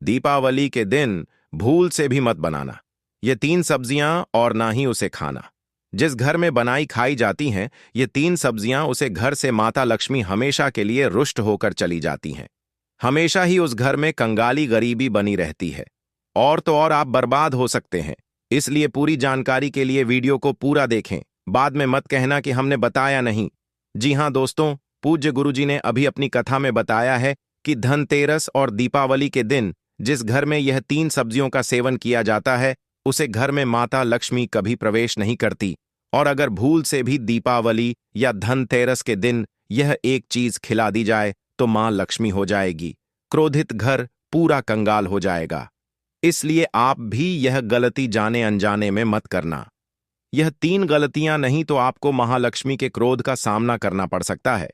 दीपावली के दिन भूल से भी मत बनाना ये तीन सब्जियां और ना ही उसे खाना। जिस घर में बनाई खाई जाती हैं ये तीन सब्जियां उसे घर से माता लक्ष्मी हमेशा के लिए रुष्ट होकर चली जाती हैं। हमेशा ही उस घर में कंगाली गरीबी बनी रहती है और तो और आप बर्बाद हो सकते हैं। इसलिए पूरी जानकारी के लिए वीडियो को पूरा देखें, बाद में मत कहना कि हमने बताया नहीं। जी हाँ दोस्तों, पूज्य गुरुजी ने अभी अपनी कथा में बताया है कि धनतेरस और दीपावली के दिन जिस घर में यह तीन सब्जियों का सेवन किया जाता है उसे घर में माता लक्ष्मी कभी प्रवेश नहीं करती। और अगर भूल से भी दीपावली या धनतेरस के दिन यह एक चीज खिला दी जाए तो मां लक्ष्मी हो जाएगी, क्रोधित घर पूरा कंगाल हो जाएगा। इसलिए आप भी यह गलती जाने अनजाने में मत करना। यह तीन गलतियां नहीं तो आपको महालक्ष्मी के क्रोध का सामना करना पड़ सकता है।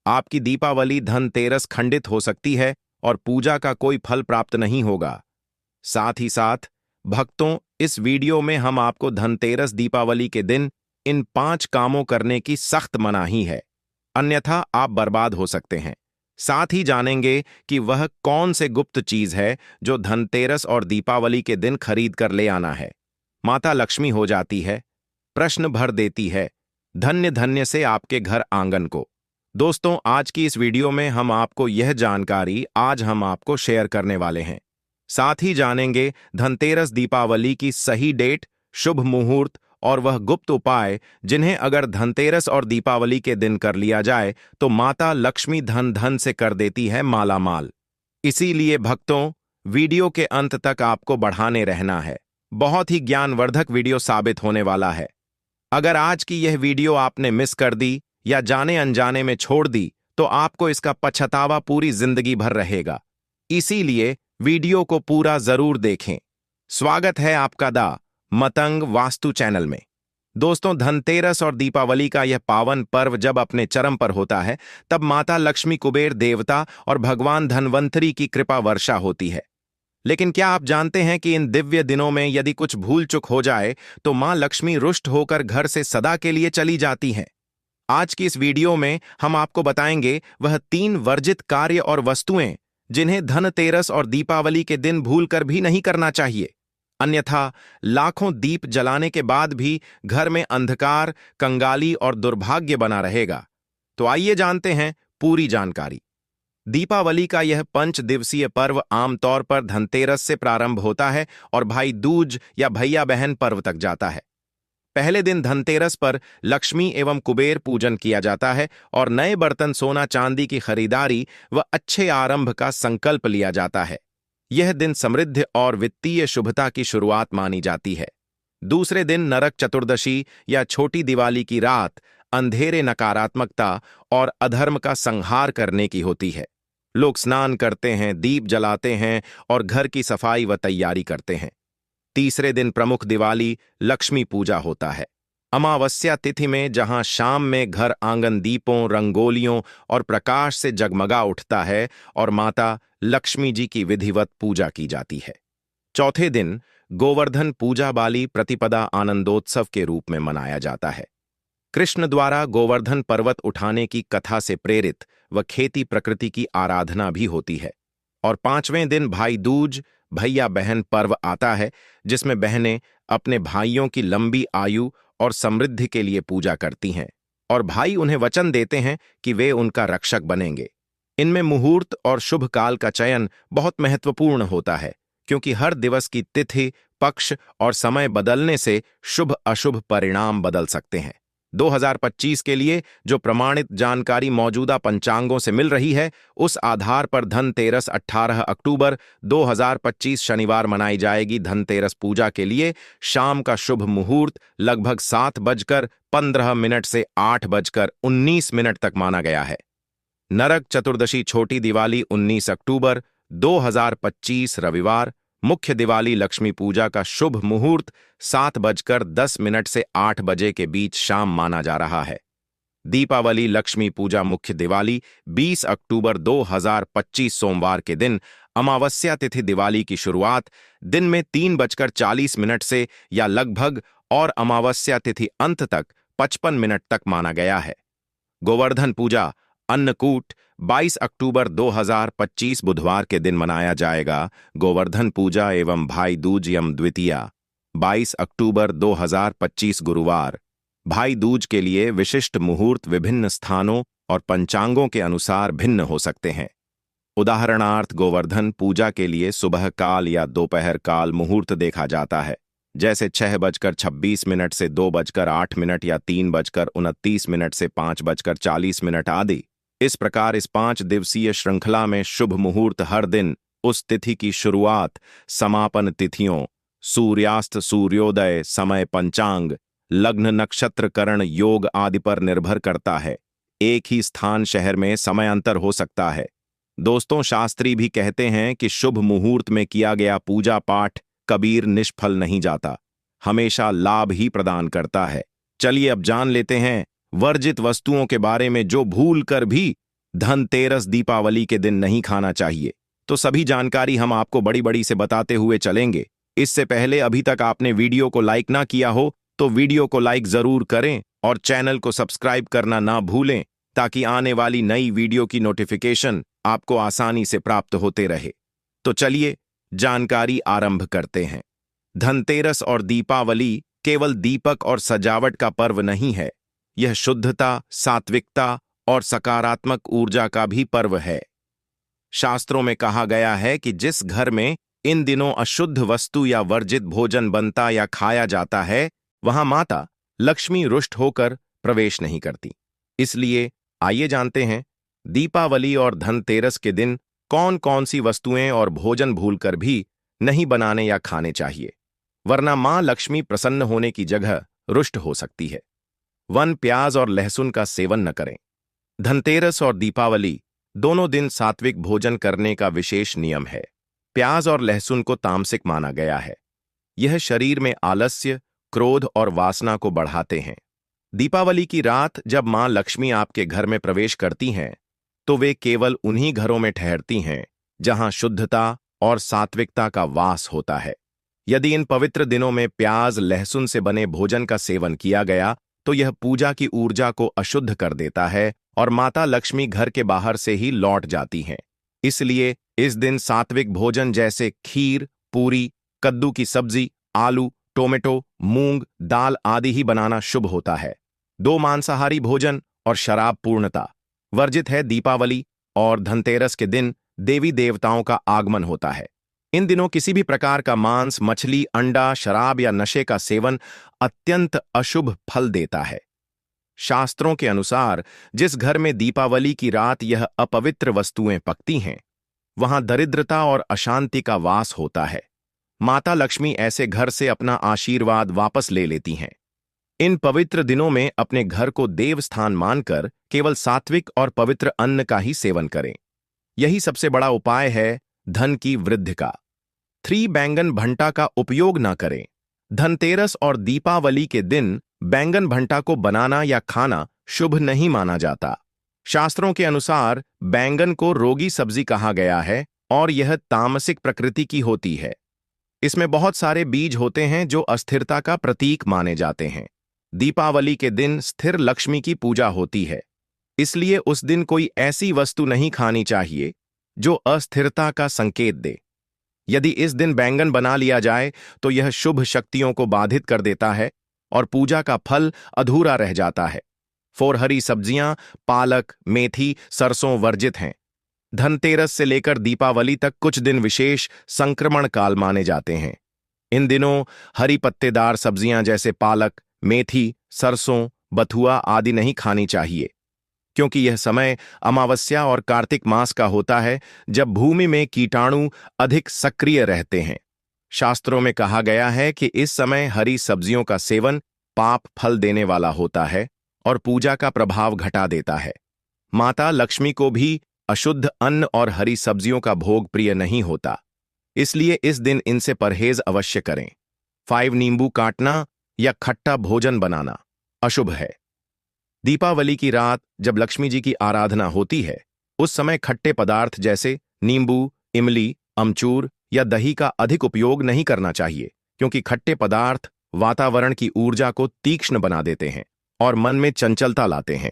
आपकी दीपावली धनतेरस खंडित हो सकती है और पूजा का कोई फल प्राप्त नहीं होगा। साथ ही साथ भक्तों, इस वीडियो में हम आपको धनतेरस दीपावली के दिन इन 5 कामों करने की सख्त मनाही है, अन्यथा आप बर्बाद हो सकते हैं। साथ ही जानेंगे कि वह कौन से गुप्त चीज है जो धनतेरस और दीपावली के दिन खरीद कर ले आना है। माता लक्ष्मी हो जाती है, प्रश्न भर देती है, धन्य धन्य से आपके घर आंगन को। दोस्तों, आज की इस वीडियो में हम आपको यह जानकारी आज हम आपको शेयर करने वाले हैं। साथ ही जानेंगे धनतेरस दीपावली की सही डेट, शुभ मुहूर्त और वह गुप्त उपाय जिन्हें अगर धनतेरस और दीपावली के दिन कर लिया जाए तो माता लक्ष्मी धन धन से कर देती है माला माल। इसीलिए भक्तों, वीडियो के अंत तक आपको बढ़ाने रहना है। बहुत ही ज्ञानवर्धक वीडियो साबित होने वाला है। अगर आज की यह वीडियो आपने मिस कर दी या जाने अनजाने में छोड़ दी तो आपको इसका पछतावा पूरी जिंदगी भर रहेगा। इसीलिए वीडियो को पूरा जरूर देखें। स्वागत है आपका दा मतंग वास्तु चैनल में। दोस्तों, धनतेरस और दीपावली का यह पावन पर्व जब अपने चरम पर होता है तब माता लक्ष्मी, कुबेर देवता और भगवान धन्वंतरी की कृपा वर्षा होती है। लेकिन क्या आप जानते हैं कि इन दिव्य दिनों में यदि कुछ भूल चुक हो जाए तो मां लक्ष्मी रुष्ट होकर घर से सदा के लिए चली जाती हैं। आज की इस वीडियो में हम आपको बताएंगे वह 3 वर्जित कार्य और वस्तुएं जिन्हें धनतेरस और दीपावली के दिन भूलकर भी नहीं करना चाहिए, अन्यथा लाखों दीप जलाने के बाद भी घर में अंधकार, कंगाली और दुर्भाग्य बना रहेगा। तो आइए जानते हैं पूरी जानकारी। दीपावली का यह 5 दिवसीय पर्व आमतौर पर धनतेरस से प्रारंभ होता है और भाई दूज या भैया बहन पर्व तक जाता है। पहले दिन धनतेरस पर लक्ष्मी एवं कुबेर पूजन किया जाता है और नए बर्तन, सोना चांदी की खरीदारी व अच्छे आरंभ का संकल्प लिया जाता है। यह दिन समृद्धि और वित्तीय शुभता की शुरुआत मानी जाती है। दूसरे दिन नरक चतुर्दशी या छोटी दिवाली की रात अंधेरे, नकारात्मकता और अधर्म का संहार करने की होती है। लोग स्नान करते हैं, दीप जलाते हैं और घर की सफाई व तैयारी करते हैं। तीसरे दिन प्रमुख दिवाली लक्ष्मी पूजा होता है। अमावस्या तिथि में जहां शाम में घर आंगन दीपों, रंगोलियों और प्रकाश से जगमगा उठता है और माता लक्ष्मी जी की विधिवत पूजा की जाती है। चौथे दिन गोवर्धन पूजा बाली प्रतिपदा आनंदोत्सव के रूप में मनाया जाता है। कृष्ण द्वारा गोवर्धन पर्वत उठाने की कथा से प्रेरित व खेती प्रकृति की आराधना भी होती है। और 5वें दिन भाई दूज, भैया बहन पर्व आता है जिसमें बहनें अपने भाइयों की लंबी आयु और समृद्धि के लिए पूजा करती हैं और भाई उन्हें वचन देते हैं कि वे उनका रक्षक बनेंगे। इनमें मुहूर्त और शुभ काल का चयन बहुत महत्वपूर्ण होता है क्योंकि हर दिवस की तिथि, पक्ष और समय बदलने से शुभ अशुभ परिणाम बदल सकते हैं। 2025 के लिए जो प्रमाणित जानकारी मौजूदा पंचांगों से मिल रही है उस आधार पर धनतेरस 18 अक्टूबर 2025 शनिवार मनाई जाएगी। धनतेरस पूजा के लिए शाम का शुभ मुहूर्त लगभग 7:15 से 8:19 तक माना गया है। नरक चतुर्दशी छोटी दिवाली 19 अक्टूबर 2025 रविवार। मुख्य दिवाली लक्ष्मी पूजा का शुभ मुहूर्त 7:10 से 8 बजे के बीच शाम माना जा रहा है। दीपावली लक्ष्मी पूजा मुख्य दिवाली 20 अक्टूबर 2025 सोमवार के दिन। अमावस्या तिथि दिवाली की शुरुआत दिन में 3:40 से या लगभग और अमावस्या तिथि अंत तक 55 मिनट तक माना गया है। गोवर्धन पूजा अन्नकूट 22 अक्टूबर 2025 बुधवार के दिन मनाया जाएगा। गोवर्धन पूजा एवं भाई दूज यम द्वितीया 22 अक्टूबर 2025 गुरुवार। भाई दूज के लिए विशिष्ट मुहूर्त विभिन्न स्थानों और पंचांगों के अनुसार भिन्न हो सकते हैं। उदाहरणार्थ गोवर्धन पूजा के लिए सुबह काल या दोपहर काल मुहूर्त देखा जाता है, जैसे 6:26 से 2:08 या 3:29 से 5:40 आदि। इस प्रकार इस 5 दिवसीय श्रृंखला में शुभ मुहूर्त हर दिन उस तिथि की शुरुआत, समापन तिथियों, सूर्यास्त सूर्योदय समय, पंचांग, लग्न नक्षत्र करण योग आदि पर निर्भर करता है। एक ही स्थान शहर में समय अंतर हो सकता है। दोस्तों, शास्त्री भी कहते हैं कि शुभ मुहूर्त में किया गया पूजा पाठ कबीर निष्फल नहीं जाता, हमेशा लाभ ही प्रदान करता है। चलिए अब जान लेते हैं वर्जित वस्तुओं के बारे में जो भूल कर भी धनतेरस दीपावली के दिन नहीं खाना चाहिए। तो सभी जानकारी हम आपको बड़ी बड़ी से बताते हुए चलेंगे। इससे पहले अभी तक आपने वीडियो को लाइक ना किया हो तो वीडियो को लाइक जरूर करें और चैनल को सब्सक्राइब करना ना भूलें, ताकि आने वाली नई वीडियो की नोटिफिकेशन आपको आसानी से प्राप्त होते रहे। तो चलिए जानकारी आरंभ करते हैं। धनतेरस और दीपावली केवल दीपक और सजावट का पर्व नहीं है, यह शुद्धता, सात्विकता और सकारात्मक ऊर्जा का भी पर्व है। शास्त्रों में कहा गया है कि जिस घर में इन दिनों अशुद्ध वस्तु या वर्जित भोजन बनता या खाया जाता है, वहां माता लक्ष्मी रुष्ट होकर प्रवेश नहीं करती। इसलिए आइए जानते हैं दीपावली और धनतेरस के दिन कौन कौन सी वस्तुएं और भोजन भूलकर भी नहीं बनाने या खाने चाहिए, वरना मां लक्ष्मी प्रसन्न होने की जगह रुष्ट हो सकती है। 1. प्याज और लहसुन का सेवन न करें। धनतेरस और दीपावली दोनों दिन सात्विक भोजन करने का विशेष नियम है। प्याज और लहसुन को तामसिक माना गया है। यह शरीर में आलस्य, क्रोध और वासना को बढ़ाते हैं। दीपावली की रात जब मां लक्ष्मी आपके घर में प्रवेश करती हैं, तो वे केवल उन्हीं घरों में ठहरती हैं जहां शुद्धता और सात्विकता का वास होता है। यदि इन पवित्र दिनों में प्याज लहसुन से बने भोजन का सेवन किया गया तो यह पूजा की ऊर्जा को अशुद्ध कर देता है और माता लक्ष्मी घर के बाहर से ही लौट जाती हैं। इसलिए इस दिन सात्विक भोजन जैसे खीर, पूरी, कद्दू की सब्जी, आलू, टोमेटो, मूंग, दाल आदि ही बनाना शुभ होता है। 2. मांसाहारी भोजन और शराब पूर्णता वर्जित है। दीपावली और धनतेरस के दिन देवी देवताओं का आगमन होता है। इन दिनों किसी भी प्रकार का मांस, मछली, अंडा, शराब या नशे का सेवन अत्यंत अशुभ फल देता है। शास्त्रों के अनुसार जिस घर में दीपावली की रात यह अपवित्र वस्तुएं पकती हैं, वहां दरिद्रता और अशांति का वास होता है। माता लक्ष्मी ऐसे घर से अपना आशीर्वाद वापस ले लेती हैं। इन पवित्र दिनों में अपने घर को देव स्थान मानकर केवल सात्विक और पवित्र अन्न का ही सेवन करें। यही सबसे बड़ा उपाय है धन की वृद्धि का। 3. बैंगन भंटा का उपयोग न करें। धनतेरस और दीपावली के दिन बैंगन भंटा को बनाना या खाना शुभ नहीं माना जाता। शास्त्रों के अनुसार बैंगन को रोगी सब्जी कहा गया है और यह तामसिक प्रकृति की होती है। इसमें बहुत सारे बीज होते हैं जो अस्थिरता का प्रतीक माने जाते हैं। दीपावली के दिन स्थिर लक्ष्मी की पूजा होती है, इसलिए उस दिन कोई ऐसी वस्तु नहीं खानी चाहिए जो अस्थिरता का संकेत दे। यदि इस दिन बैंगन बना लिया जाए तो यह शुभ शक्तियों को बाधित कर देता है और पूजा का फल अधूरा रह जाता है। 4. हरी सब्जियां, पालक, मेथी, सरसों वर्जित हैं। धनतेरस से लेकर दीपावली तक कुछ दिन विशेष संक्रमण काल माने जाते हैं। इन दिनों हरी पत्तेदार सब्जियां जैसे पालक, मेथी, सरसों, बथुआ आदि नहीं खानी चाहिए, क्योंकि यह समय अमावस्या और कार्तिक मास का होता है जब भूमि में कीटाणु अधिक सक्रिय रहते हैं। शास्त्रों में कहा गया है कि इस समय हरी सब्जियों का सेवन पाप फल देने वाला होता है और पूजा का प्रभाव घटा देता है। माता लक्ष्मी को भी अशुद्ध अन्न और हरी सब्जियों का भोग प्रिय नहीं होता, इसलिए इस दिन इनसे परहेज अवश्य करें। 5. नींबू काटना या खट्टा भोजन बनाना अशुभ है। दीपावली की रात जब लक्ष्मी जी की आराधना होती है, उस समय खट्टे पदार्थ जैसे नींबू, इमली, अमचूर या दही का अधिक उपयोग नहीं करना चाहिए, क्योंकि खट्टे पदार्थ वातावरण की ऊर्जा को तीक्ष्ण बना देते हैं और मन में चंचलता लाते हैं।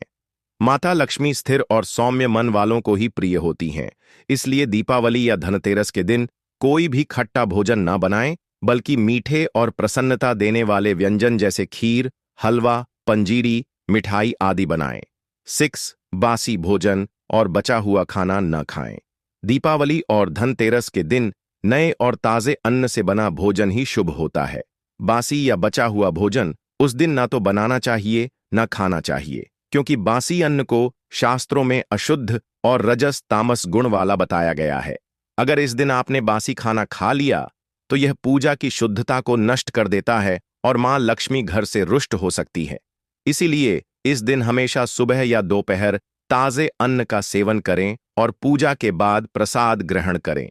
माता लक्ष्मी स्थिर और सौम्य मन वालों को ही प्रिय होती हैं। इसलिए दीपावली या धनतेरस के दिन कोई भी खट्टा भोजन ना बनाएं, बल्कि मीठे और प्रसन्नता देने वाले व्यंजन जैसे खीर, हलवा, पंजीरी, मिठाई आदि बनाएं। 6 बासी भोजन और बचा हुआ खाना न खाएं। दीपावली और धनतेरस के दिन नए और ताजे अन्न से बना भोजन ही शुभ होता है। बासी या बचा हुआ भोजन उस दिन ना तो बनाना चाहिए न खाना चाहिए, क्योंकि बासी अन्न को शास्त्रों में अशुद्ध और रजस तामस गुण वाला बताया गया है। अगर इस दिन आपने बासी खाना खा लिया तो यह पूजा की शुद्धता को नष्ट कर देता है और मां लक्ष्मी घर से रुष्ट हो सकती है। इसीलिए इस दिन हमेशा सुबह या दोपहर ताजे अन्न का सेवन करें और पूजा के बाद प्रसाद ग्रहण करें।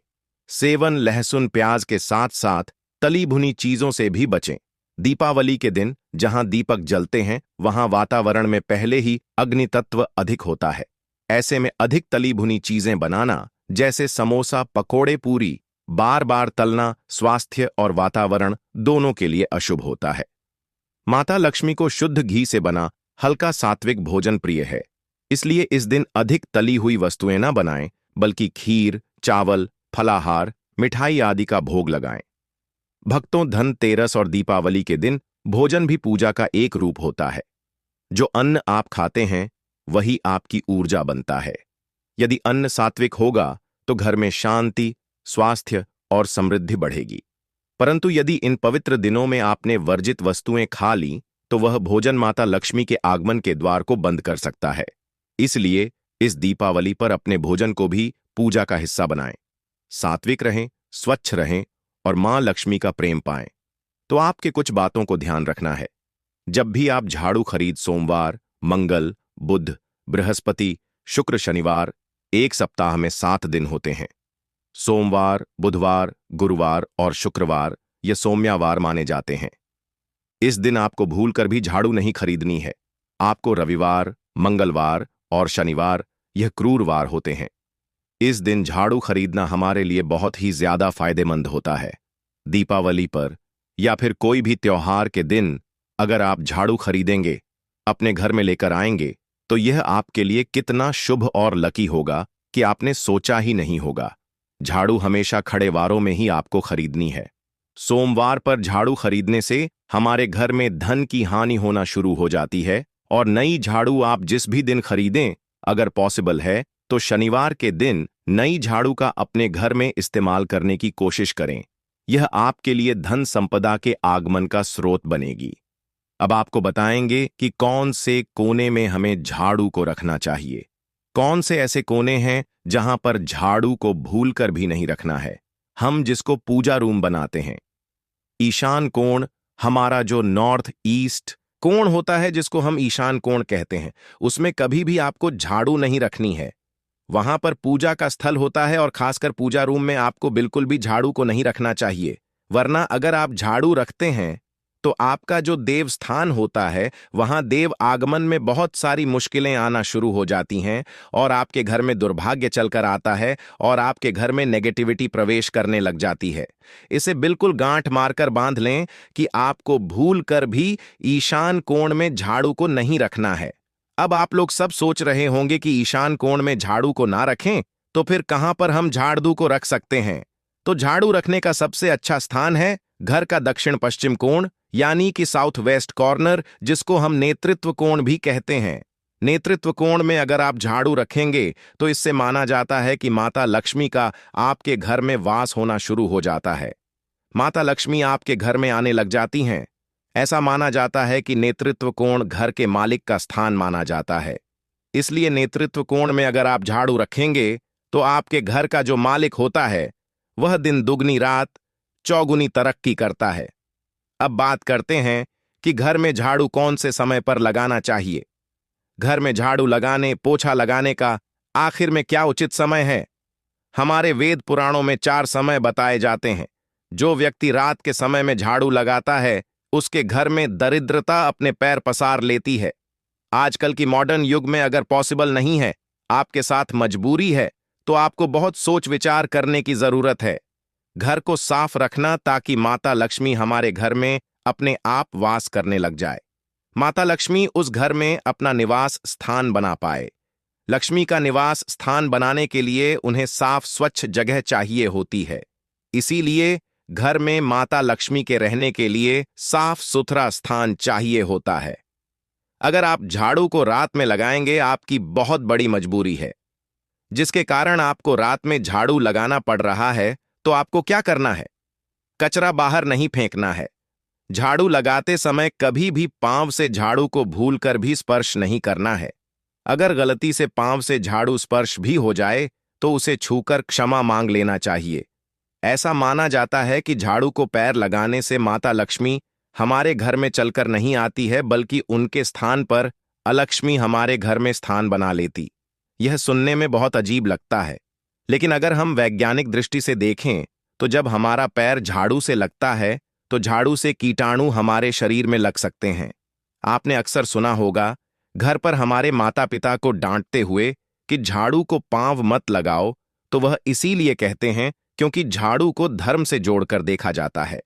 सेवन लहसुन प्याज के साथ साथ तली भुनी चीजों से भी बचें। दीपावली के दिन जहां दीपक जलते हैं वहां वातावरण में पहले ही अग्नि तत्व अधिक होता है। ऐसे में अधिक तली भुनी चीजें बनाना जैसे समोसा, पकोड़े, पूरी बार बार तलना स्वास्थ्य और वातावरण दोनों के लिए अशुभ होता है। माता लक्ष्मी को शुद्ध घी से बना हल्का सात्विक भोजन प्रिय है। इसलिए इस दिन अधिक तली हुई वस्तुएं न बनाएं, बल्कि खीर, चावल, फलाहार, मिठाई आदि का भोग लगाएं। भक्तों, धनतेरस और दीपावली के दिन भोजन भी पूजा का एक रूप होता है। जो अन्न आप खाते हैं वही आपकी ऊर्जा बनता है। यदि अन्न सात्विक होगा तो घर में शांति, स्वास्थ्य और समृद्धि बढ़ेगी। परंतु यदि इन पवित्र दिनों में आपने वर्जित वस्तुएं खा लीं तो वह भोजन माता लक्ष्मी के आगमन के द्वार को बंद कर सकता है। इसलिए इस दीपावली पर अपने भोजन को भी पूजा का हिस्सा बनाएं। सात्विक रहें, स्वच्छ रहें और मां लक्ष्मी का प्रेम पाएं। तो आपके कुछ बातों को ध्यान रखना है। जब भी आप झाड़ू खरीद सोमवार, मंगल, बुध, बृहस्पति, शुक्र, शनिवार, एक सप्ताह में 7 दिन होते हैं। सोमवार, बुधवार, गुरुवार और शुक्रवार ये सोमयावार माने जाते हैं। इस दिन आपको भूलकर भी झाड़ू नहीं खरीदनी है। आपको रविवार, मंगलवार और शनिवार यह क्रूरवार होते हैं। इस दिन झाड़ू खरीदना हमारे लिए बहुत ही ज्यादा फायदेमंद होता है। दीपावली पर या फिर कोई भी त्योहार के दिन अगर आप झाड़ू खरीदेंगे, अपने घर में लेकर आएंगे, तो यह आपके लिए कितना शुभ और लकी होगा कि आपने सोचा ही नहीं होगा। झाड़ू हमेशा खड़े वारों में ही आपको खरीदनी है। सोमवार पर झाड़ू खरीदने से हमारे घर में धन की हानि होना शुरू हो जाती है और नई झाड़ू आप जिस भी दिन खरीदें, अगर पॉसिबल है तो शनिवार के दिन नई झाड़ू का अपने घर में इस्तेमाल करने की कोशिश करें। यह आपके लिए धन संपदा के आगमन का स्रोत बनेगी। अब आपको बताएंगे कि कौन से कोने में हमें झाड़ू को रखना चाहिए। कौन से ऐसे कोने हैं जहां पर झाड़ू को भूलकर भी नहीं रखना है। हम जिसको पूजा रूम बनाते हैं, ईशान कोण, हमारा जो नॉर्थ ईस्ट कोण होता है जिसको हम ईशान कोण कहते हैं, उसमें कभी भी आपको झाड़ू नहीं रखनी है। वहां पर पूजा का स्थल होता है और खासकर पूजा रूम में आपको बिल्कुल भी झाड़ू को नहीं रखना चाहिए। वरना अगर आप झाड़ू रखते हैं तो आपका जो देव स्थान होता है वहां देव आगमन में बहुत सारी मुश्किलें आना शुरू हो जाती हैं और आपके घर में दुर्भाग्य चलकर आता है और आपके घर में नेगेटिविटी प्रवेश करने लग जाती है। इसे बिल्कुल गांठ मारकर बांध लें कि आपको भूल कर भी ईशान कोण में झाड़ू को नहीं रखना है। अब आप लोग सब सोच रहे होंगे कि ईशान कोण में झाड़ू को ना रखें तो फिर कहां पर हम झाड़ू को रख सकते हैं। तो झाड़ू रखने का सबसे अच्छा स्थान है घर का दक्षिण पश्चिम कोण, यानी कि साउथ वेस्ट कॉर्नर, जिसको हम नेतृत्व कोण भी कहते हैं। नेतृत्व कोण में अगर आप झाड़ू रखेंगे तो इससे माना जाता है कि माता लक्ष्मी का आपके घर में वास होना शुरू हो जाता है। माता लक्ष्मी आपके घर में आने लग जाती हैं। ऐसा माना जाता है कि नेतृत्व कोण घर के मालिक का स्थान माना जाता है। इसलिए नेतृत्व कोण में अगर आप झाड़ू रखेंगे तो आपके घर का जो मालिक होता है वह दिन दुगनी रात चौगुनी तरक्की करता है। अब बात करते हैं कि घर में झाड़ू कौन से समय पर लगाना चाहिए। घर में झाड़ू लगाने, पोछा लगाने का आखिर में क्या उचित समय है? हमारे वेद पुराणों में 4 समय बताए जाते हैं। जो व्यक्ति रात के समय में झाड़ू लगाता है उसके घर में दरिद्रता अपने पैर पसार लेती है। आजकल की मॉडर्न युग में अगर पॉसिबल नहीं है, आपके साथ मजबूरी है, तो आपको बहुत सोच विचार करने की जरूरत है। घर को साफ रखना ताकि माता लक्ष्मी हमारे घर में अपने आप वास करने लग जाए। माता लक्ष्मी उस घर में अपना निवास स्थान बना पाए। लक्ष्मी का निवास स्थान बनाने के लिए उन्हें साफ स्वच्छ जगह चाहिए होती है। इसीलिए घर में माता लक्ष्मी के रहने के लिए साफ सुथरा स्थान चाहिए होता है। अगर आप झाड़ू को रात में लगाएंगे, आपकी बहुत बड़ी मजबूरी है, जिसके कारण आपको रात में झाड़ू लगाना पड़ रहा है, तो आपको क्या करना है? कचरा बाहर नहीं फेंकना है। झाड़ू लगाते समय कभी भी पांव से झाड़ू को भूलकर भी स्पर्श नहीं करना है। अगर गलती से पांव से झाड़ू स्पर्श भी हो जाए तो उसे छूकर क्षमा मांग लेना चाहिए। ऐसा माना जाता है कि झाड़ू को पैर लगाने से माता लक्ष्मी हमारे घर में चलकर नहीं आती है, बल्कि उनके स्थान पर अलक्ष्मी हमारे घर में स्थान बना लेती। यह सुनने में बहुत अजीब लगता है, लेकिन अगर हम वैज्ञानिक दृष्टि से देखें तो जब हमारा पैर झाड़ू से लगता है तो झाड़ू से कीटाणु हमारे शरीर में लग सकते हैं। आपने अक्सर सुना होगा घर पर हमारे माता पिता को डांटते हुए कि झाड़ू को पांव मत लगाओ, तो वह इसीलिए कहते हैं क्योंकि झाड़ू को धर्म से जोड़कर देखा जाता है।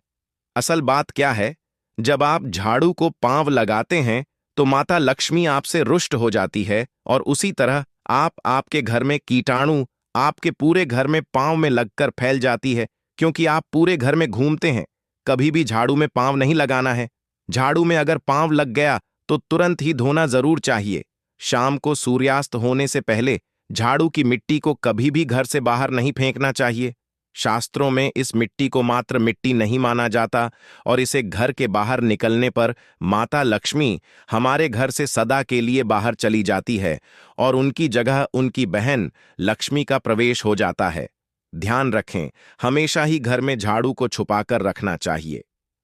असल बात क्या है, जब आप झाड़ू को पांव लगाते हैं तो माता लक्ष्मी आपसे रुष्ट हो जाती है, और उसी तरह आपके घर में कीटाणु आपके पूरे घर में पांव में लगकर फैल जाती है, क्योंकि आप पूरे घर में घूमते हैं। कभी भी झाड़ू में पांव नहीं लगाना है। झाड़ू में अगर पांव लग गया तो तुरंत ही धोना जरूर चाहिए। शाम को सूर्यास्त होने से पहले झाड़ू की मिट्टी को कभी भी घर से बाहर नहीं फेंकना चाहिए। शास्त्रों में इस मिट्टी को मात्र मिट्टी नहीं माना जाता, और इसे घर के बाहर निकलने पर माता लक्ष्मी हमारे घर से सदा के लिए बाहर चली जाती है और उनकी जगह उनकी बहन लक्ष्मी का प्रवेश हो जाता है। ध्यान रखें, हमेशा ही घर में झाड़ू को छुपाकर रखना चाहिए।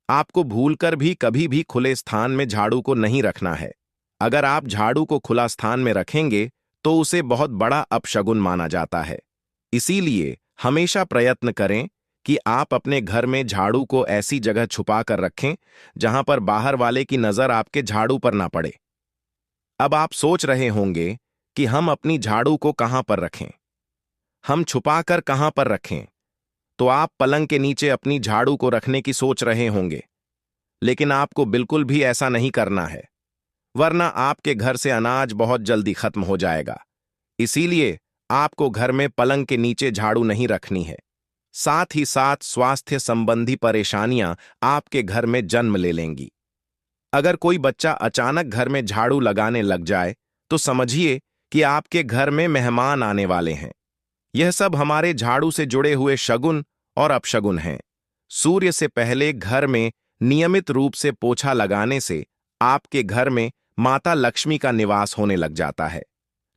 आपको भूलकर भी कभी भी खुले स्थान में झाड़ू को नहीं रखना है। अगर आप झाड़ू को खुला स्थान में रखेंगे तो उसे बहुत बड़ा अपशगुन माना जाता है। इसीलिए हमेशा प्रयत्न करें कि आप अपने घर में झाड़ू को ऐसी जगह छुपा कर रखें जहां पर बाहर वाले की नजर आपके झाड़ू पर ना पड़े। अब आप सोच रहे होंगे कि हम अपनी झाड़ू को कहां पर रखें, हम छुपाकर कहां पर रखें। तो आप पलंग के नीचे अपनी झाड़ू को रखने की सोच रहे होंगे, लेकिन आपको बिल्कुल भी ऐसा नहीं करना है, वरना आपके घर से अनाज बहुत जल्दी खत्म हो जाएगा। इसीलिए आपको घर में पलंग के नीचे झाड़ू नहीं रखनी है। साथ ही साथ स्वास्थ्य संबंधी परेशानियां आपके घर में जन्म ले लेंगी। अगर कोई बच्चा अचानक घर में झाड़ू लगाने लग जाए तो समझिए कि आपके घर में मेहमान आने वाले हैं। यह सब हमारे झाड़ू से जुड़े हुए शगुन और अपशगुन हैं। सूर्य से पहले घर में नियमित रूप से पोछा लगाने से आपके घर में माता लक्ष्मी का निवास होने लग जाता है।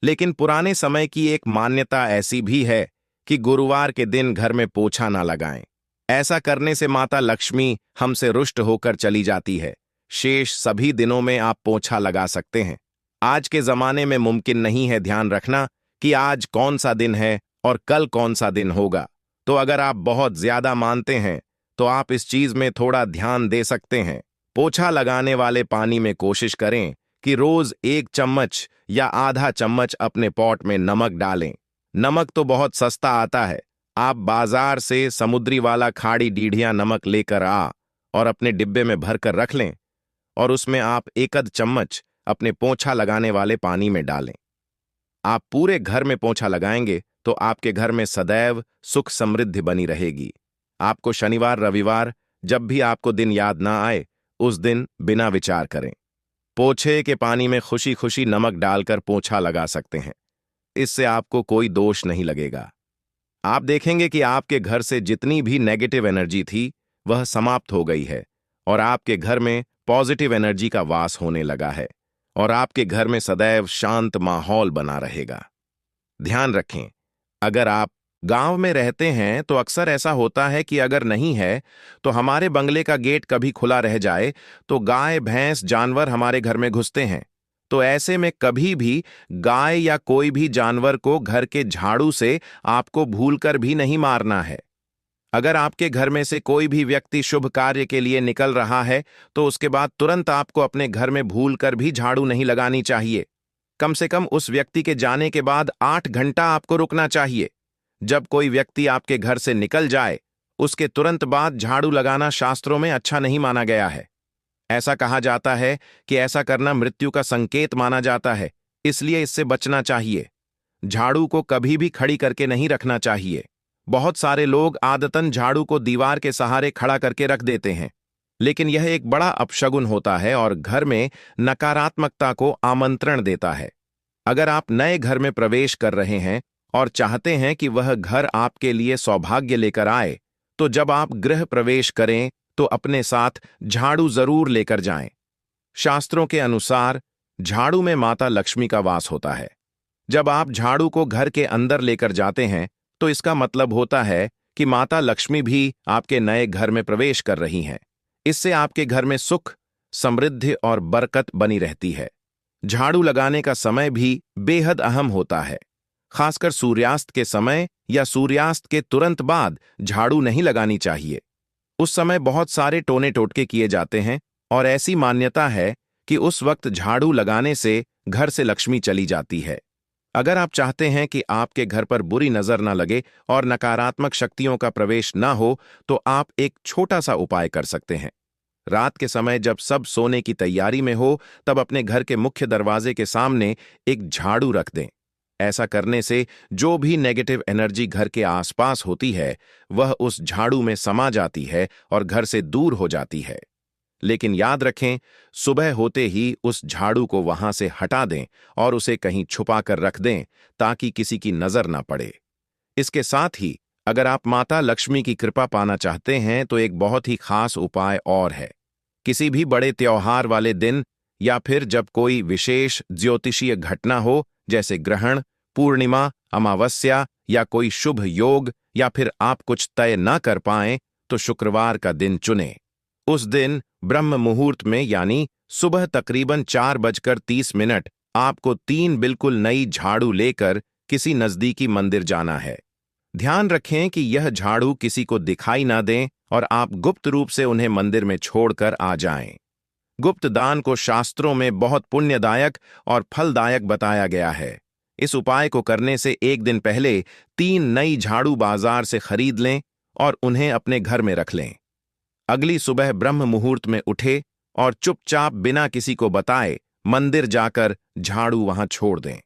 लेकिन पुराने समय की एक मान्यता ऐसी भी है कि गुरुवार के दिन घर में पोछा ना लगाएं। ऐसा करने से माता लक्ष्मी हमसे रुष्ट होकर चली जाती है। शेष सभी दिनों में आप पोछा लगा सकते हैं। आज के जमाने में मुमकिन नहीं है ध्यान रखना कि आज कौन सा दिन है और कल कौन सा दिन होगा। तो अगर आप बहुत ज्यादा मानते हैं तो आप इस चीज में थोड़ा ध्यान दे सकते हैं। पोछा लगाने वाले पानी में कोशिश करें कि रोज 1 चम्मच या आधा चम्मच अपने पॉट में नमक डालें। नमक तो बहुत सस्ता आता है। आप बाजार से समुद्री वाला खाड़ी डीढ़िया नमक लेकर और अपने डिब्बे में भरकर रख लें, और उसमें आप 1 चम्मच अपने पोछा लगाने वाले पानी में डालें। आप पूरे घर में पोछा लगाएंगे तो आपके घर में सदैव सुख समृद्धि बनी रहेगी। आपको शनिवार रविवार जब भी आपको दिन याद ना आए, उस दिन बिना विचार करें पोछे के पानी में खुशी खुशी नमक डालकर पोछा लगा सकते हैं। इससे आपको कोई दोष नहीं लगेगा। आप देखेंगे कि आपके घर से जितनी भी नेगेटिव एनर्जी थी वह समाप्त हो गई है, और आपके घर में पॉजिटिव एनर्जी का वास होने लगा है, और आपके घर में सदैव शांत माहौल बना रहेगा। ध्यान रखें, अगर आप गांव में रहते हैं तो अक्सर ऐसा होता है कि अगर नहीं है तो हमारे बंगले का गेट कभी खुला रह जाए तो गाय भैंस जानवर हमारे घर में घुसते हैं। तो ऐसे में कभी भी गाय या कोई भी जानवर को घर के झाड़ू से आपको भूलकर भी नहीं मारना है। अगर आपके घर में से कोई भी व्यक्ति शुभ कार्य के लिए निकल रहा है तो उसके बाद तुरंत आपको अपने घर में भूलकर भी झाड़ू नहीं लगानी चाहिए। कम से कम उस व्यक्ति के जाने के बाद 8 घंटा आपको रुकना चाहिए। जब कोई व्यक्ति आपके घर से निकल जाए उसके तुरंत बाद झाड़ू लगाना शास्त्रों में अच्छा नहीं माना गया है। ऐसा कहा जाता है कि ऐसा करना मृत्यु का संकेत माना जाता है, इसलिए इससे बचना चाहिए। झाड़ू को कभी भी खड़ी करके नहीं रखना चाहिए। बहुत सारे लोग आदतन झाड़ू को दीवार के सहारे खड़ा करके रख देते हैं, लेकिन यह एक बड़ा अपशगुन होता है और घर में नकारात्मकता को आमंत्रण देता है। अगर आप नए घर में प्रवेश कर रहे हैं और चाहते हैं कि वह घर आपके लिए सौभाग्य लेकर आए, तो जब आप गृह प्रवेश करें तो अपने साथ झाड़ू जरूर लेकर जाएं। शास्त्रों के अनुसार झाड़ू में माता लक्ष्मी का वास होता है। जब आप झाड़ू को घर के अंदर लेकर जाते हैं तो इसका मतलब होता है कि माता लक्ष्मी भी आपके नए घर में प्रवेश कर रही हैं। इससे आपके घर में सुख, समृद्धि और बरकत बनी रहती है। झाड़ू लगाने का समय भी बेहद अहम होता है। खासकर सूर्यास्त के समय या सूर्यास्त के तुरंत बाद झाड़ू नहीं लगानी चाहिए। उस समय बहुत सारे टोने टोटके किए जाते हैं और ऐसी मान्यता है कि उस वक्त झाड़ू लगाने से घर से लक्ष्मी चली जाती है। अगर आप चाहते हैं कि आपके घर पर बुरी नजर न लगे और नकारात्मक शक्तियों का प्रवेश न हो, तो आप एक छोटा सा उपाय कर सकते हैं। रात के समय जब सब सोने की तैयारी में हो, तब अपने घर के मुख्य दरवाजे के सामने एक झाड़ू रख दें। ऐसा करने से जो भी नेगेटिव एनर्जी घर के आसपास होती है, वह उस झाड़ू में समा जाती है और घर से दूर हो जाती है। लेकिन याद रखें, सुबह होते ही उस झाड़ू को वहां से हटा दें और उसे कहीं छुपा कर रख दें ताकि किसी की नजर न पड़े। इसके साथ ही अगर आप माता लक्ष्मी की कृपा पाना चाहते हैं तो एक बहुत ही खास उपाय और है। किसी भी बड़े त्योहार वाले दिन या फिर जब कोई विशेष ज्योतिषीय घटना हो, जैसे ग्रहण, पूर्णिमा, अमावस्या या कोई शुभ योग, या फिर आप कुछ तय न कर पाएं, तो शुक्रवार का दिन चुनें। उस दिन ब्रह्म मुहूर्त में यानी सुबह तकरीबन 4:30 आपको 3 बिल्कुल नई झाड़ू लेकर किसी नजदीकी मंदिर जाना है। ध्यान रखें कि यह झाड़ू किसी को दिखाई ना दें और आप गुप्त रूप से उन्हें मंदिर में छोड़कर आ जाएं। गुप्त दान को शास्त्रों में बहुत पुण्यदायक और फलदायक बताया गया है। इस उपाय को करने से एक दिन पहले 3 नई झाड़ू बाजार से खरीद लें और उन्हें अपने घर में रख लें। अगली सुबह ब्रह्म मुहूर्त में उठे और चुपचाप बिना किसी को बताए मंदिर जाकर झाड़ू वहां छोड़ दें।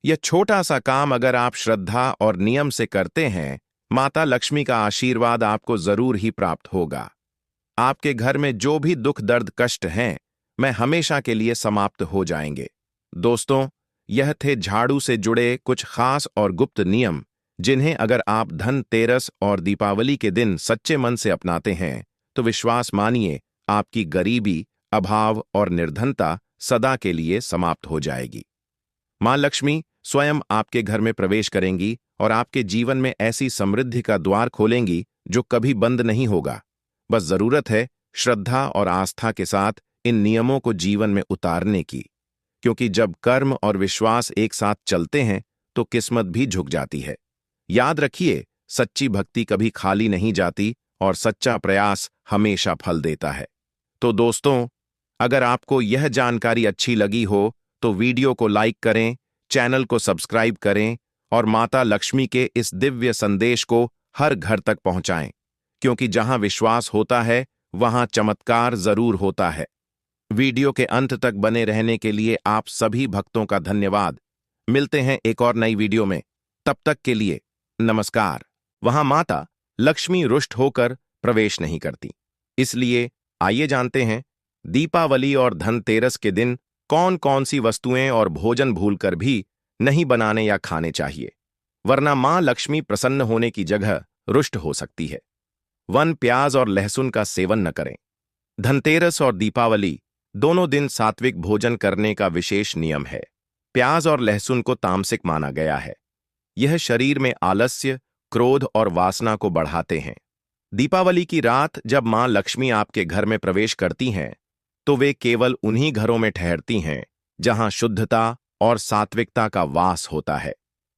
यह छोटा सा काम अगर आप श्रद्धा और नियम से करते हैं, माता लक्ष्मी का आशीर्वाद आपको जरूर ही प्राप्त होगा। आपके घर में जो भी दुख, दर्द, कष्ट हैं, मैं हमेशा के लिए समाप्त हो जाएंगे। दोस्तों, यह थे झाड़ू से जुड़े कुछ खास और गुप्त नियम, जिन्हें अगर आप धनतेरस और दीपावली के दिन सच्चे मन से अपनाते हैं तो विश्वास मानिए, आपकी गरीबी, अभाव और निर्धनता सदा के लिए समाप्त हो जाएगी। मां लक्ष्मी स्वयं आपके घर में प्रवेश करेंगी और आपके जीवन में ऐसी समृद्धि का द्वार खोलेंगी जो कभी बंद नहीं होगा। बस जरूरत है श्रद्धा और आस्था के साथ इन नियमों को जीवन में उतारने की, क्योंकि जब कर्म और विश्वास एक साथ चलते हैं तो किस्मत भी झुक जाती है। याद रखिए, सच्ची भक्ति कभी खाली नहीं जाती और सच्चा प्रयास हमेशा फल देता है। तो दोस्तों, अगर आपको यह जानकारी अच्छी लगी हो तो वीडियो को लाइक करें, चैनल को सब्सक्राइब करें और माता लक्ष्मी के इस दिव्य संदेश को हर घर तक पहुंचाएं, क्योंकि जहां विश्वास होता है वहां चमत्कार जरूर होता है। वीडियो के अंत तक बने रहने के लिए आप सभी भक्तों का धन्यवाद। मिलते हैं एक और नई वीडियो में, तब तक के लिए नमस्कार। वहां माता लक्ष्मी रुष्ट होकर प्रवेश नहीं करती, इसलिए आइए जानते हैं दीपावली और धनतेरस के दिन कौन कौन सी वस्तुएं और भोजन भूलकर भी नहीं बनाने या खाने चाहिए, वरना मां लक्ष्मी प्रसन्न होने की जगह रुष्ट हो सकती है। 1 प्याज और लहसुन का सेवन न करें। धनतेरस और दीपावली दोनों दिन सात्विक भोजन करने का विशेष नियम है। प्याज और लहसुन को तामसिक माना गया है। यह शरीर में आलस्य, क्रोध और वासना को बढ़ाते हैं। दीपावली की रात जब मां लक्ष्मी आपके घर में प्रवेश करती हैं, तो वे केवल उन्हीं घरों में ठहरती हैं जहां शुद्धता और सात्विकता का वास होता है।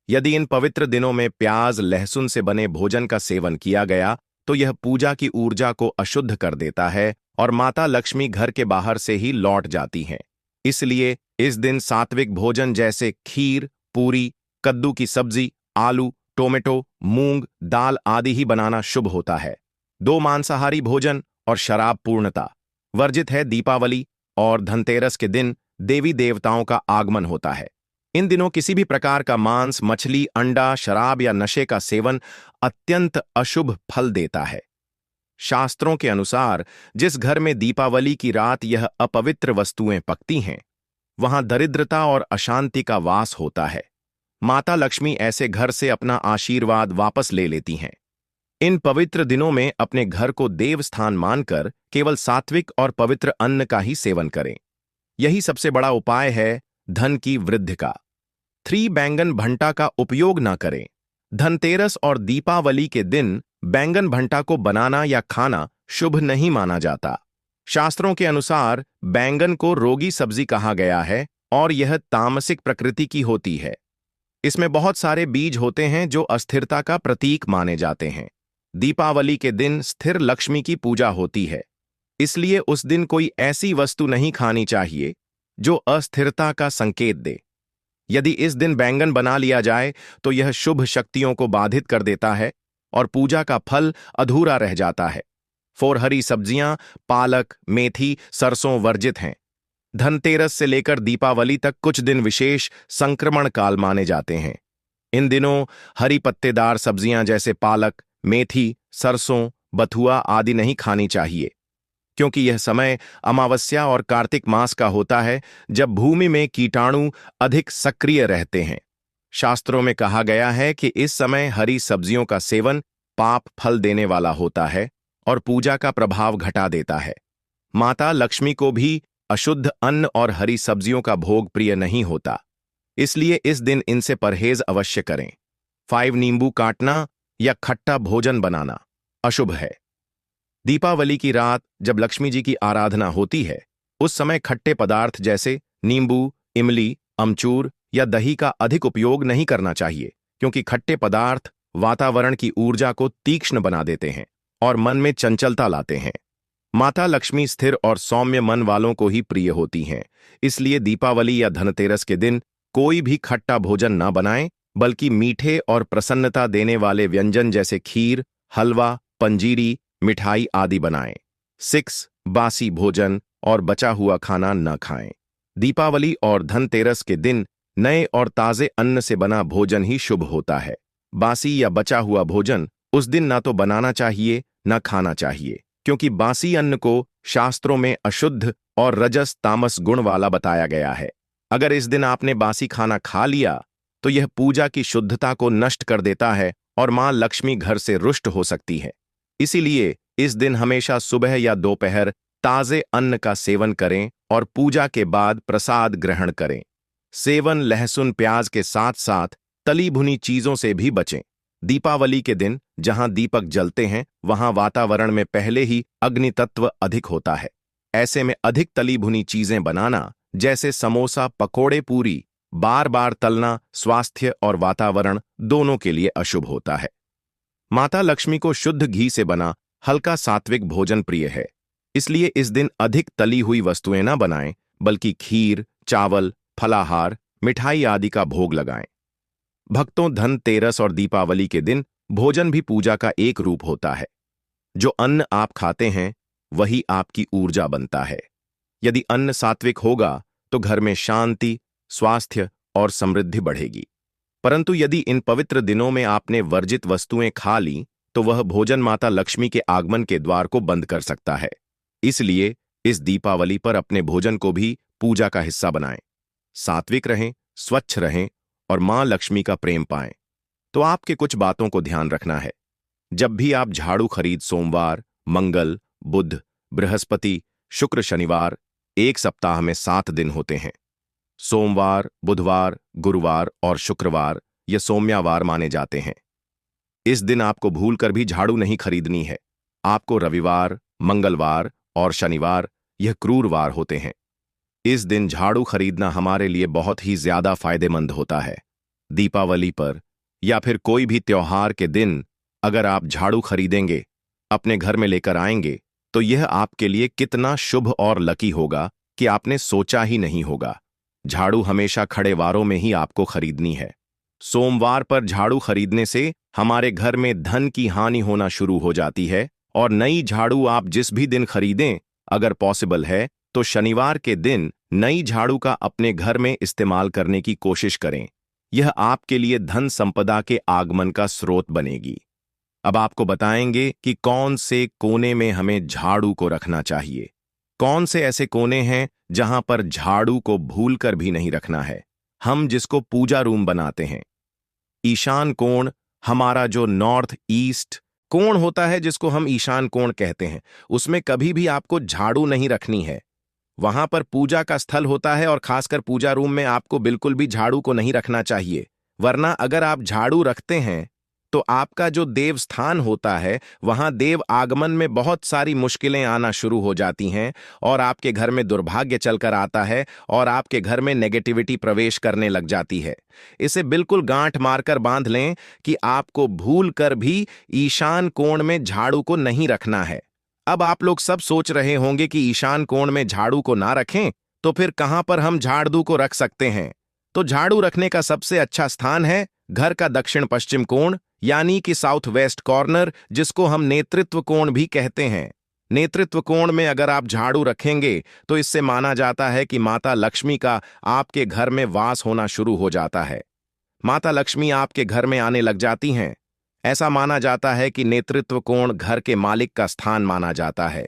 यदि इन पवित्र दिनों में प्याज, लहसुन से बने भोजन का सेवन किया गया तो यह पूजा की ऊर्जा को अशुद्ध कर देता है और माता लक्ष्मी घर के बाहर से ही लौट जाती हैं। इसलिए इस दिन सात्विक भोजन जैसे खीर, पूरी, कद्दू की सब्जी, आलू, टोमेटो, मूंग, दाल आदि ही बनाना शुभ होता है। 2 मांसाहारी भोजन और शराब पूर्णता, वर्जित है दीपावली और धनतेरस के दिन देवी देवताओं का आगमन होता है। इन दिनों किसी भी प्रकार का मांस, मछली, अंडा, शराब या नशे का सेवन अत्यंत अशुभ फल देता है। शास्त्रों के अनुसार जिस घर में दीपावली की रात यह अपवित्र वस्तुएं पकती हैं, वहां दरिद्रता और अशांति का वास होता है। माता लक्ष्मी ऐसे घर से अपना आशीर्वाद वापस ले लेती हैं। इन पवित्र दिनों में अपने घर को देव स्थान मानकर केवल सात्विक और पवित्र अन्न का ही सेवन करें। यही सबसे बड़ा उपाय है धन की वृद्धि का। 3 बैंगन भंटा का उपयोग न करें। धनतेरस और दीपावली के दिन बैंगन भंटा को बनाना या खाना शुभ नहीं माना जाता। शास्त्रों के अनुसार बैंगन को रोगी सब्जी कहा गया है और यह तामसिक प्रकृति की होती है। इसमें बहुत सारे बीज होते हैं जो अस्थिरता का प्रतीक माने जाते हैं। दीपावली के दिन स्थिर लक्ष्मी की पूजा होती है, इसलिए उस दिन कोई ऐसी वस्तु नहीं खानी चाहिए जो अस्थिरता का संकेत दे। यदि इस दिन बैंगन बना लिया जाए तो यह शुभ शक्तियों को बाधित कर देता है और पूजा का फल अधूरा रह जाता है। 4 हरी सब्जियां, पालक, मेथी, सरसों वर्जित हैं। धनतेरस से लेकर दीपावली तक कुछ दिन विशेष संक्रमण काल माने जाते हैं। इन दिनों हरी पत्तेदार सब्जियां जैसे पालक, मेथी, सरसों, बथुआ आदि नहीं खानी चाहिए, क्योंकि यह समय अमावस्या और कार्तिक मास का होता है, जब भूमि में कीटाणु अधिक सक्रिय रहते हैं। शास्त्रों में कहा गया है कि इस समय हरी सब्जियों का सेवन पाप फल देने वाला होता है और पूजा का प्रभाव घटा देता है। माता लक्ष्मी को भी अशुद्ध अन्न और हरी सब्जियों का भोग प्रिय नहीं होता, इसलिए इस दिन इनसे परहेज अवश्य करें। 5 नींबू काटना या खट्टा भोजन बनाना अशुभ है। दीपावली की रात जब लक्ष्मी जी की आराधना होती है, उस समय खट्टे पदार्थ जैसे नींबू, इमली, अमचूर या दही का अधिक उपयोग नहीं करना चाहिए, क्योंकि खट्टे पदार्थ वातावरण की ऊर्जा को तीक्ष्ण बना देते हैं और मन में चंचलता लाते हैं। माता लक्ष्मी स्थिर और सौम्य मन वालों को ही प्रिय होती हैं, इसलिए दीपावली या धनतेरस के दिन कोई भी खट्टा भोजन न बनाएं, बल्कि मीठे और प्रसन्नता देने वाले व्यंजन जैसे खीर, हलवा, पंजीरी, मिठाई आदि बनाएं। 6 बासी भोजन और बचा हुआ खाना न खाएं। दीपावली और धनतेरस के दिन नए और ताजे अन्न से बना भोजन ही शुभ होता है। बासी या बचा हुआ भोजन उस दिन ना तो बनाना चाहिए न खाना चाहिए, क्योंकि बासी अन्न को शास्त्रों में अशुद्ध और रजस तामस गुण वाला बताया गया है। अगर इस दिन आपने बासी खाना खा लिया तो यह पूजा की शुद्धता को नष्ट कर देता है और मां लक्ष्मी घर से रुष्ट हो सकती है। इसीलिए इस दिन हमेशा सुबह या दोपहर ताजे अन्न का सेवन करें और पूजा के बाद प्रसाद ग्रहण करें। सेवन लहसुन प्याज के साथ साथ तली भुनी चीजों से भी बचें। दीपावली के दिन जहां दीपक जलते हैं वहां वातावरण में पहले ही अग्नि तत्व अधिक होता है। ऐसे में अधिक तली भुनी चीजें बनाना जैसे समोसा, पकोड़े, पूरी बार बार तलना स्वास्थ्य और वातावरण दोनों के लिए अशुभ होता है। माता लक्ष्मी को शुद्ध घी से बना हल्का सात्विक भोजन प्रिय है, इसलिए इस दिन अधिक तली हुई वस्तुएं न बनाएं, बल्कि खीर, चावल, फलाहार, मिठाई आदि का भोग लगाएं। भक्तों, धनतेरस और दीपावली के दिन भोजन भी पूजा का एक रूप होता है। जो अन्न आप खाते हैं वही आपकी ऊर्जा बनता है। यदि अन्न सात्विक होगा तो घर में शांति, स्वास्थ्य और समृद्धि बढ़ेगी। परंतु यदि इन पवित्र दिनों में आपने वर्जित वस्तुएं खा ली तो वह भोजन माता लक्ष्मी के आगमन के द्वार को बंद कर सकता है। इसलिए इस दीपावली पर अपने भोजन को भी पूजा का हिस्सा बनाएं। सात्विक रहें, स्वच्छ रहें और मां लक्ष्मी का प्रेम पाएं। तो आपके कुछ बातों को ध्यान रखना है। जब भी आप झाड़ू खरीद सोमवार, मंगल, बुध, बृहस्पति, शुक्र, शनिवार, एक सप्ताह में 7 दिन होते हैं। सोमवार, बुधवार, गुरुवार और शुक्रवार ये सोम्यावार माने जाते हैं। इस दिन आपको भूलकर भी झाड़ू नहीं खरीदनी है। आपको रविवार, मंगलवार और शनिवार यह क्रूरवार होते हैं। इस दिन झाड़ू खरीदना हमारे लिए बहुत ही ज्यादा फायदेमंद होता है। दीपावली पर या फिर कोई भी त्योहार के दिन अगर आप झाड़ू खरीदेंगे, अपने घर में लेकर आएंगे, तो यह आपके लिए कितना शुभ और लकी होगा कि आपने सोचा ही नहीं होगा। झाड़ू हमेशा खड़े वारों में ही आपको खरीदनी है। सोमवार पर झाड़ू खरीदने से हमारे घर में धन की हानि होना शुरू हो जाती है और नई झाड़ू आप जिस भी दिन खरीदें अगर पॉसिबल है तो शनिवार के दिन नई झाड़ू का अपने घर में इस्तेमाल करने की कोशिश करें। यह आपके लिए धन संपदा के आगमन का स्रोत बनेगी। अब आपको बताएंगे कि कौन से कोने में हमें झाड़ू को रखना चाहिए। कौन से ऐसे कोने हैं जहां पर झाड़ू को भूलकर भी नहीं रखना है। हम जिसको पूजा रूम बनाते हैं, ईशान कोण, हमारा जो नॉर्थ ईस्ट कोण होता है जिसको हम ईशान कोण कहते हैं, उसमें कभी भी आपको झाड़ू नहीं रखनी है। वहां पर पूजा का स्थल होता है और खासकर पूजा रूम में आपको बिल्कुल भी झाड़ू को नहीं रखना चाहिए। वरना अगर आप झाड़ू रखते हैं तो आपका जो देव स्थान होता है वहां देव आगमन में बहुत सारी मुश्किलें आना शुरू हो जाती हैं और आपके घर में दुर्भाग्य चलकर आता है और आपके घर में नेगेटिविटी प्रवेश करने लग जाती है। इसे बिल्कुल गांठ मारकर बांध लें कि आपको भूल कर भी ईशान कोण में झाड़ू को नहीं रखना है। अब आप लोग सब सोच रहे होंगे कि ईशान कोण में झाड़ू को ना रखें तो फिर कहां पर हम झाड़ू को रख सकते हैं। तो झाड़ू रखने का सबसे अच्छा स्थान है घर का दक्षिण पश्चिम कोण, यानी कि साउथ वेस्ट कॉर्नर, जिसको हम नेतृत्व कोण भी कहते हैं। नेतृत्व कोण में अगर आप झाड़ू रखेंगे तो इससे माना जाता है कि माता लक्ष्मी का आपके घर में वास होना शुरू हो जाता है। माता लक्ष्मी आपके घर में आने लग जाती हैं। ऐसा माना जाता है कि नेतृत्व कोण घर के मालिक का स्थान माना जाता है।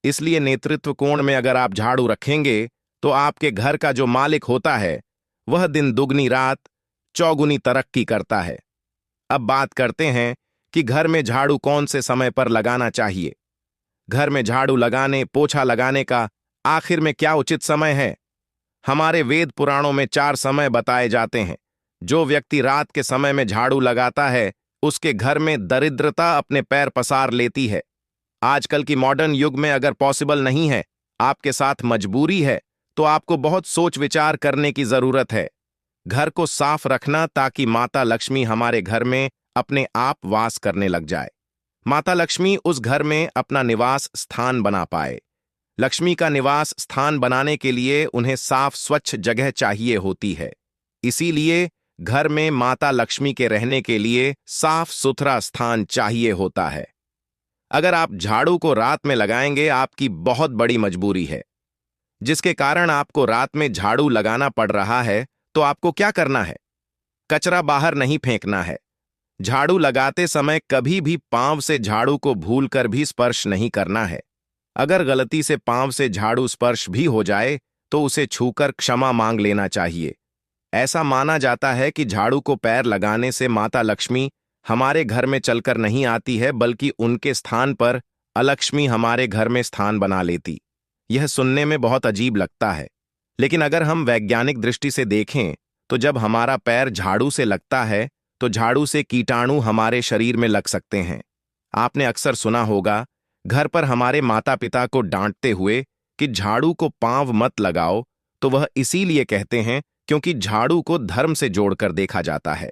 इसलिए नेतृत्व कोण में अगर आप झाड़ू रखेंगे तो आपके घर का जो मालिक होता है वह दिन दुगनी रात चौगुनी तरक्की करता है। अब बात करते हैं कि घर में झाड़ू कौन से समय पर लगाना चाहिए। घर में झाड़ू लगाने, पोछा लगाने का आखिर में क्या उचित समय है? हमारे वेद पुराणों में 4 समय बताए जाते हैं। जो व्यक्ति रात के समय में झाड़ू लगाता है उसके घर में दरिद्रता अपने पैर पसार लेती है। आजकल की मॉडर्न युग में अगर पॉसिबल नहीं है, आपके साथ मजबूरी है, तो आपको बहुत सोच विचार करने की जरूरत है। घर को साफ रखना ताकि माता लक्ष्मी हमारे घर में अपने आप वास करने लग जाए। माता लक्ष्मी उस घर में अपना निवास स्थान बना पाए। लक्ष्मी का निवास स्थान बनाने के लिए उन्हें साफ स्वच्छ जगह चाहिए होती है। इसीलिए घर में माता लक्ष्मी के रहने के लिए साफ सुथरा स्थान चाहिए होता है। अगर आप झाड़ू को रात में लगाएंगे, आपकी बहुत बड़ी मजबूरी है जिसके कारण आपको रात में झाड़ू लगाना पड़ रहा है, तो आपको क्या करना है? कचरा बाहर नहीं फेंकना है। झाड़ू लगाते समय कभी भी पांव से झाड़ू को भूलकर भी स्पर्श नहीं करना है। अगर गलती से पांव से झाड़ू स्पर्श भी हो जाए तो उसे छूकर क्षमा मांग लेना चाहिए। ऐसा माना जाता है कि झाड़ू को पैर लगाने से माता लक्ष्मी हमारे घर में चलकर नहीं आती है, बल्कि उनके स्थान पर अलक्ष्मी हमारे घर में स्थान बना लेती। यह सुनने में बहुत अजीब लगता है, लेकिन अगर हम वैज्ञानिक दृष्टि से देखें तो जब हमारा पैर झाड़ू से लगता है तो झाड़ू से कीटाणु हमारे शरीर में लग सकते हैं। आपने अक्सर सुना होगा घर पर हमारे माता पिता को डांटते हुए कि झाड़ू को पांव मत लगाओ, तो वह इसीलिए कहते हैं क्योंकि झाड़ू को धर्म से जोड़कर देखा जाता है।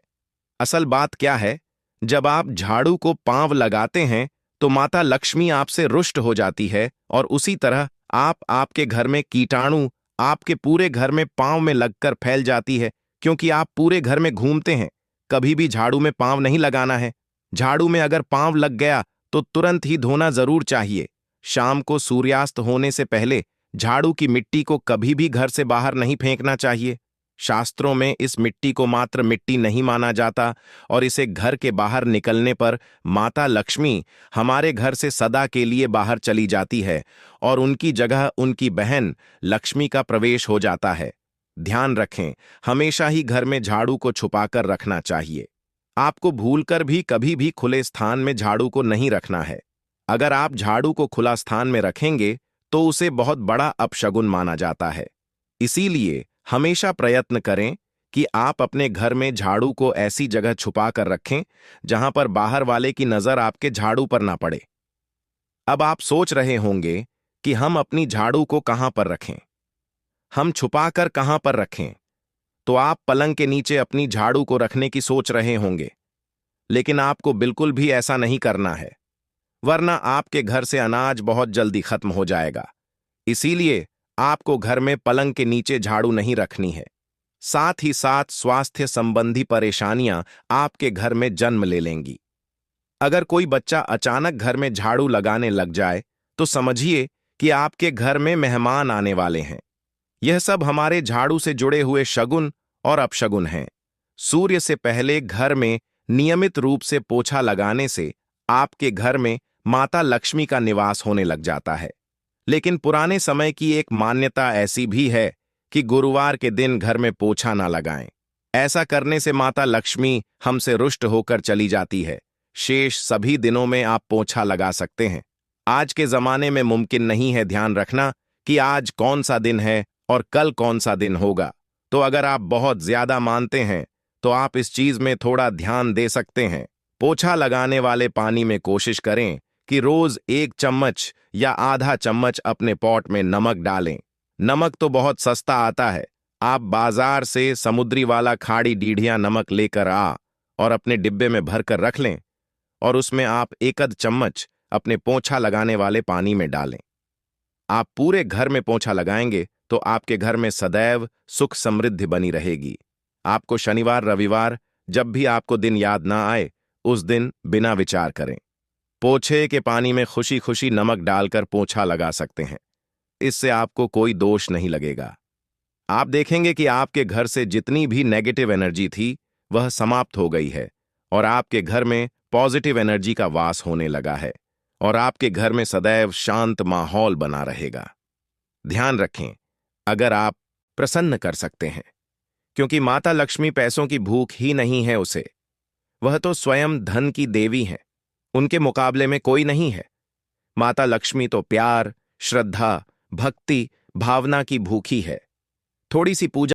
असल बात क्या है, जब आप झाड़ू को पांव लगाते हैं तो माता लक्ष्मी आपसे रुष्ट हो जाती है और उसी तरह आपके घर में कीटाणु आपके पूरे घर में पांव में लगकर फैल जाती है, क्योंकि आप पूरे घर में घूमते हैं। कभी भी झाड़ू में पांव नहीं लगाना है। झाड़ू में अगर पांव लग गया तो तुरंत ही धोना जरूर चाहिए। शाम को सूर्यास्त होने से पहले झाड़ू की मिट्टी को कभी भी घर से बाहर नहीं फेंकना चाहिए। शास्त्रों में इस मिट्टी को मात्र मिट्टी नहीं माना जाता और इसे घर के बाहर निकलने पर माता लक्ष्मी हमारे घर से सदा के लिए बाहर चली जाती है और उनकी जगह उनकी बहन लक्ष्मी का प्रवेश हो जाता है। ध्यान रखें, हमेशा ही घर में झाड़ू को छुपाकर रखना चाहिए। आपको भूलकर भी कभी भी खुले स्थान में झाड़ू को नहीं रखना है। अगर आप झाड़ू को खुला स्थान में रखेंगे तो उसे बहुत बड़ा अपशगुन माना जाता है। इसीलिए हमेशा प्रयत्न करें कि आप अपने घर में झाड़ू को ऐसी जगह छुपा कर रखें जहां पर बाहर वाले की नजर आपके झाड़ू पर ना पड़े। अब आप सोच रहे होंगे कि हम अपनी झाड़ू को कहां पर रखें, हम छुपाकर कहां पर रखें। तो आप पलंग के नीचे अपनी झाड़ू को रखने की सोच रहे होंगे, लेकिन आपको बिल्कुल भी ऐसा नहीं करना है, वरना आपके घर से अनाज बहुत जल्दी खत्म हो जाएगा। इसीलिए आपको घर में पलंग के नीचे झाड़ू नहीं रखनी है। साथ ही साथ स्वास्थ्य संबंधी परेशानियां आपके घर में जन्म ले लेंगी। अगर कोई बच्चा अचानक घर में झाड़ू लगाने लग जाए तो समझिए कि आपके घर में मेहमान आने वाले हैं। यह सब हमारे झाड़ू से जुड़े हुए शगुन और अपशगुन हैं। सूर्य से पहले घर में नियमित रूप से पोछा लगाने से आपके घर में माता लक्ष्मी का निवास होने लग जाता है। लेकिन पुराने समय की एक मान्यता ऐसी भी है कि गुरुवार के दिन घर में पोछा ना लगाएं। ऐसा करने से माता लक्ष्मी हमसे रुष्ट होकर चली जाती है। शेष सभी दिनों में आप पोछा लगा सकते हैं। आज के जमाने में मुमकिन नहीं है ध्यान रखना कि आज कौन सा दिन है और कल कौन सा दिन होगा। तो अगर आप बहुत ज्यादा मानते हैं तो आप इस चीज में थोड़ा ध्यान दे सकते हैं। पोछा लगाने वाले पानी में कोशिश करें कि रोज 1 चम्मच या आधा चम्मच अपने पॉट में नमक डालें। नमक तो बहुत सस्ता आता है। आप बाजार से समुद्री वाला खाड़ी डीढ़िया नमक लेकर और अपने डिब्बे में भरकर रख लें और उसमें आप 1 चम्मच अपने पोछा लगाने वाले पानी में डालें। आप पूरे घर में पोछा लगाएंगे तो आपके घर में सदैव सुख समृद्धि बनी रहेगी। आपको शनिवार रविवार जब भी आपको दिन याद ना आए उस दिन बिना विचार करें पोछे के पानी में खुशी खुशी नमक डालकर पोछा लगा सकते हैं। इससे आपको कोई दोष नहीं लगेगा। आप देखेंगे कि आपके घर से जितनी भी नेगेटिव एनर्जी थी वह समाप्त हो गई है और आपके घर में पॉजिटिव एनर्जी का वास होने लगा है और आपके घर में सदैव शांत माहौल बना रहेगा। ध्यान रखें, अगर आप प्रसन्न कर सकते हैं, क्योंकि माता लक्ष्मी पैसों की भूख ही नहीं है उसे। वह तो स्वयं धन की देवी है, उनके मुकाबले में कोई नहीं है। माता लक्ष्मी तो प्यार, श्रद्धा, भक्ति, भावना की भूखी है। थोड़ी सी पूजा